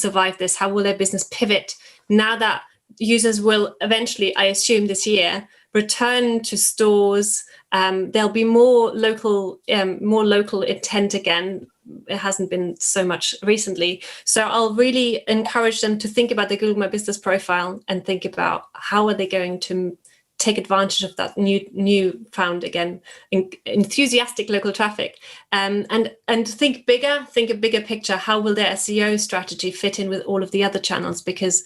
survive this? How will their business pivot now that users will eventually, I assume this year, return to stores? There'll be more local intent again. It hasn't been so much recently. So I'll really encourage them to think about the Google My Business profile and think about how are they going to take advantage of that new found again enthusiastic local traffic, and think bigger, think a bigger picture. How will their SEO strategy fit in with all of the other channels? Because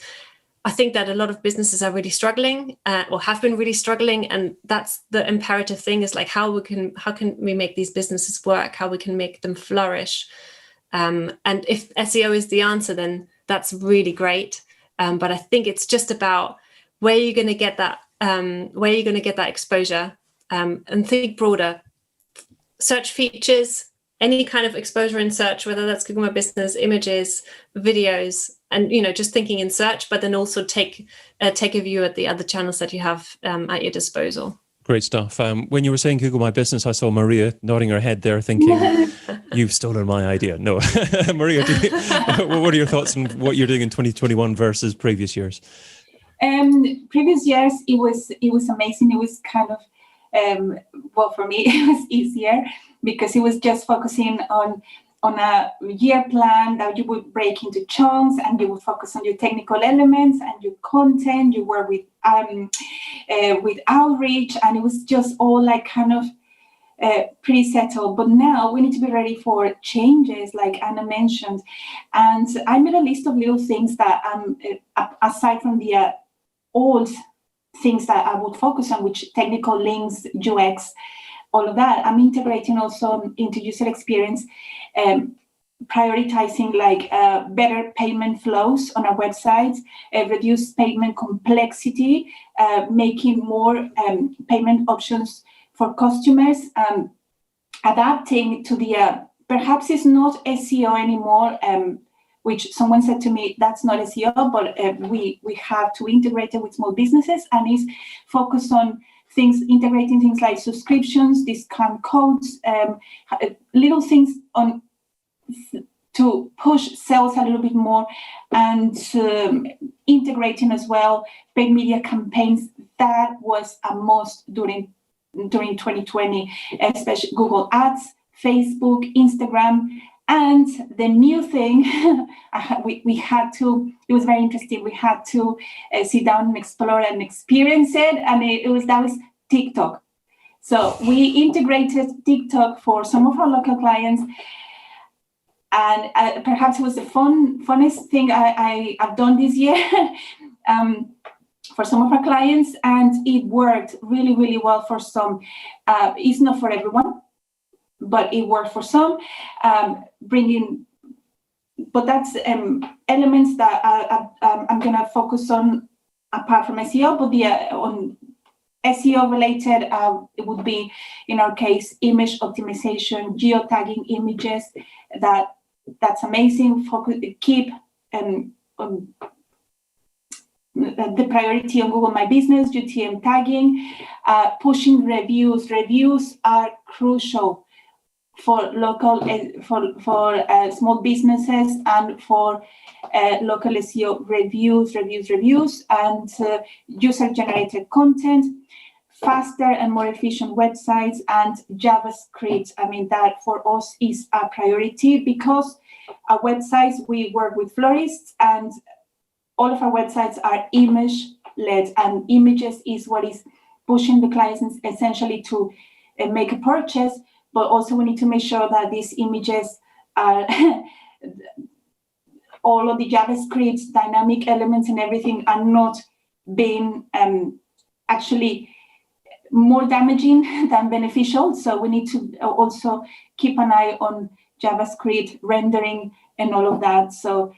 I think that a lot of businesses are really struggling or have been really struggling. And that's the imperative thing, is like how can we make these businesses work, how we can make them flourish. And if SEO is the answer, then that's really great. But I think it's just about where you're going to get that exposure, and think broader. Search features, any kind of exposure in search, whether that's Google My Business, images, videos, and just thinking in search, but then also take a view at the other channels that you have at your disposal. Great stuff. When you were saying Google My Business, I saw Maria nodding her head there thinking, you've stolen my idea. No. Maria, what are your thoughts on what you're doing in 2021 versus previous years? Previous years, it was amazing. It was kind of, for me, it was easier because it was just focusing on a year plan that you would break into chunks, and you would focus on your technical elements and your content. You work with outreach, and it was just all like kind of pretty settled. But now we need to be ready for changes, like Anna mentioned. And I made a list of little things that aside from the old things that I would focus on, which technical links, UX, all of that, I'm integrating also into user experience, prioritizing like better payment flows on our websites, reduce payment complexity, making more payment options for customers, adapting to the, perhaps it's not SEO anymore, which someone said to me, that's not SEO, but we have to integrate it with small businesses, and is focused on integrating things like subscriptions, discount codes, little things to push sales a little bit more, and integrating as well paid media campaigns. That was a must during 2020, especially Google Ads, Facebook, Instagram. And the new thing, we had to, it was very interesting. We had to sit down and explore and experience it. And that was TikTok. So we integrated TikTok for some of our local clients. And perhaps it was the funnest thing I've done this year. for some of our clients, and it worked really, really well for some. It's not for everyone, but it worked for some. But that's elements that I'm going to focus on apart from SEO, but on SEO related, it would be, in our case, image optimization, geotagging images. That's amazing. Keep the priority on Google My Business, UTM tagging, pushing reviews. Reviews are crucial for local, for small businesses and for local SEO. Reviews, and user-generated content, faster and more efficient websites, and JavaScript. I mean, that for us is a priority, because our websites, we work with florists, and all of our websites are image-led, and images is what is pushing the clients essentially to make a purchase. But also we need to make sure that these images are all of the JavaScript, dynamic elements and everything are not being actually more damaging than beneficial. So we need to also keep an eye on JavaScript rendering and all of that. So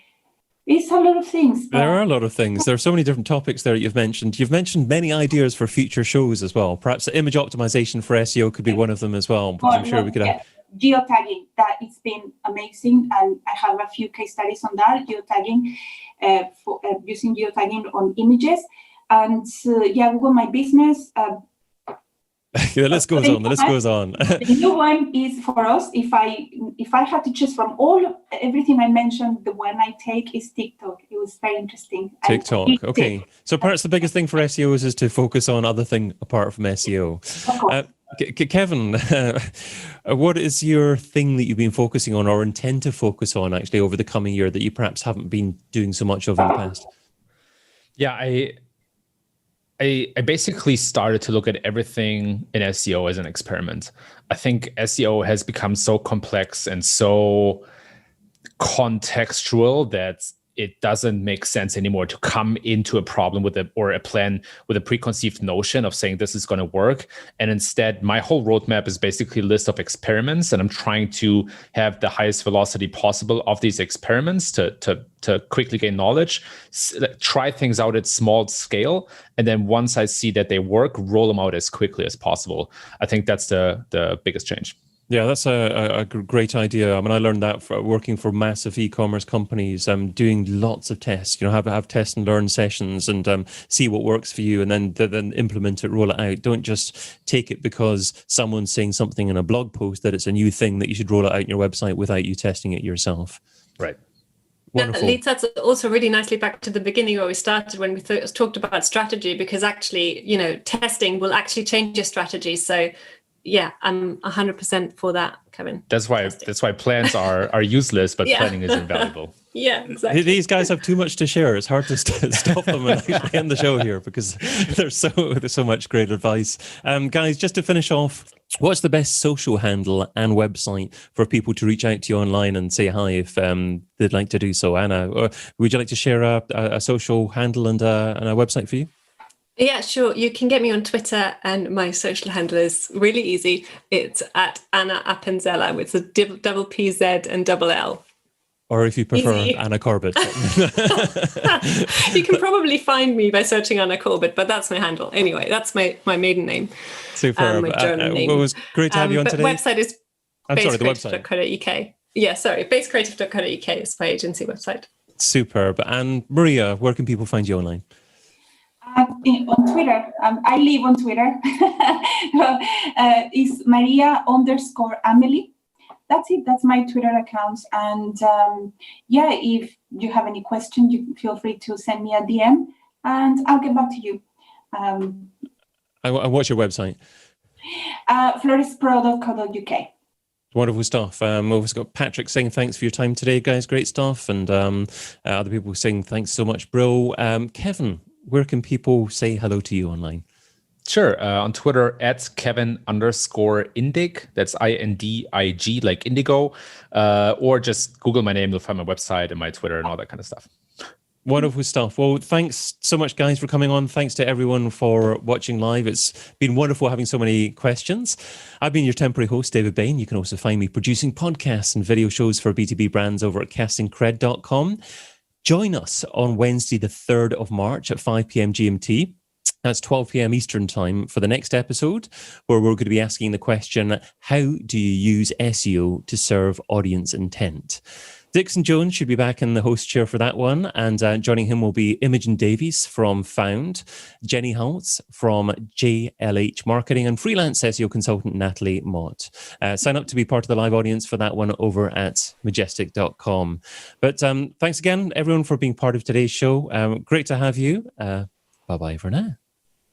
it's a lot of things. There are a lot of things. There are so many different topics there you've mentioned. You've mentioned many ideas for future shows as well. Perhaps image optimization for SEO could be one of them as well. I'm sure we could have. Geotagging, that it's been amazing, and I have a few case studies on that. Geotagging, for using geotagging on images, and Google My Business. The list goes on. The new one is for us. If I had to choose from everything I mentioned, the one I take is TikTok. It was very interesting. TikTok. Okay. So perhaps the biggest thing for SEOs is to focus on other thing apart from SEO. Kevin, what is your thing that you've been focusing on or intend to focus on actually over the coming year that you perhaps haven't been doing so much of in the past? Yeah, I basically started to look at everything in SEO as an experiment. I think SEO has become so complex and so contextual that it doesn't make sense anymore to come into a problem or a plan with a preconceived notion of saying this is going to work. And instead, my whole roadmap is basically a list of experiments, and I'm trying to have the highest velocity possible of these experiments to quickly gain knowledge, try things out at small scale, and then once I see that they work, roll them out as quickly as possible. I think that's the biggest change. Yeah, that's a great idea. I mean, I learned that for working for massive e-commerce companies, doing lots of tests, have test and learn sessions and see what works for you, and then implement it, roll it out. Don't just take it because someone's saying something in a blog post that it's a new thing that you should roll it out on your website without you testing it yourself. Right. Wonderful. That leads us also really nicely back to the beginning where we started when we talked about strategy, because actually, testing will actually change your strategy. So yeah, I'm 100% for that, Kevin. That's why plans are useless, but planning is invaluable. Yeah, exactly. These guys have too much to share. It's hard to stop them and actually end the show here because there's so much great advice. Guys, just to finish off, what's the best social handle and website for people to reach out to you online and say hi if they'd like to do so? Anna, would you like to share a social handle and a website for you? Yeah, sure. You can get me on Twitter, and my social handle is really easy. It's at Anna Appenzella with a double PZ and double L. Or if you prefer, Easy. Anna Corbett. You can probably find me by searching Anna Corbett, but that's my handle. Anyway, that's my maiden name. Superb. My German name. It was great to have you on today. The website is basecreative.co.uk. Yeah, sorry. Basecreative.co.uk is my agency website. Superb. And Maria, where can people find you online? On Twitter. I live on Twitter. It's Maria_Amelie. That's it. That's my Twitter account. And if you have any questions, you feel free to send me a DM and I'll get back to you. And what's your website? FloristPro.co.uk. Wonderful stuff. We've also got Patrick saying thanks for your time today, guys. Great stuff. And other people saying thanks so much, Brill. Kevin, where can people say hello to you online? Sure. On Twitter, @Kevin_Indig. That's INDIG, like indigo. Or just Google my name. You'll find my website and my Twitter and all that kind of stuff. Wonderful stuff. Well, thanks so much, guys, for coming on. Thanks to everyone for watching live. It's been wonderful having so many questions. I've been your temporary host, David Bain. You can also find me producing podcasts and video shows for B2B brands over at castingcred.com. Join us on Wednesday, the 3rd of March at 5 p.m. GMT. That's 12 p.m. Eastern time for the next episode, where we're going to be asking the question, how do you use SEO to serve audience intent? Dixon Jones should be back in the host chair for that one. And joining him will be Imogen Davies from Found, Jenny Holtz from JLH Marketing, and freelance SEO consultant Natalie Mott. Sign up to be part of the live audience for that one over at majestic.com. But thanks again, everyone, for being part of today's show. Great to have you. Bye-bye for now.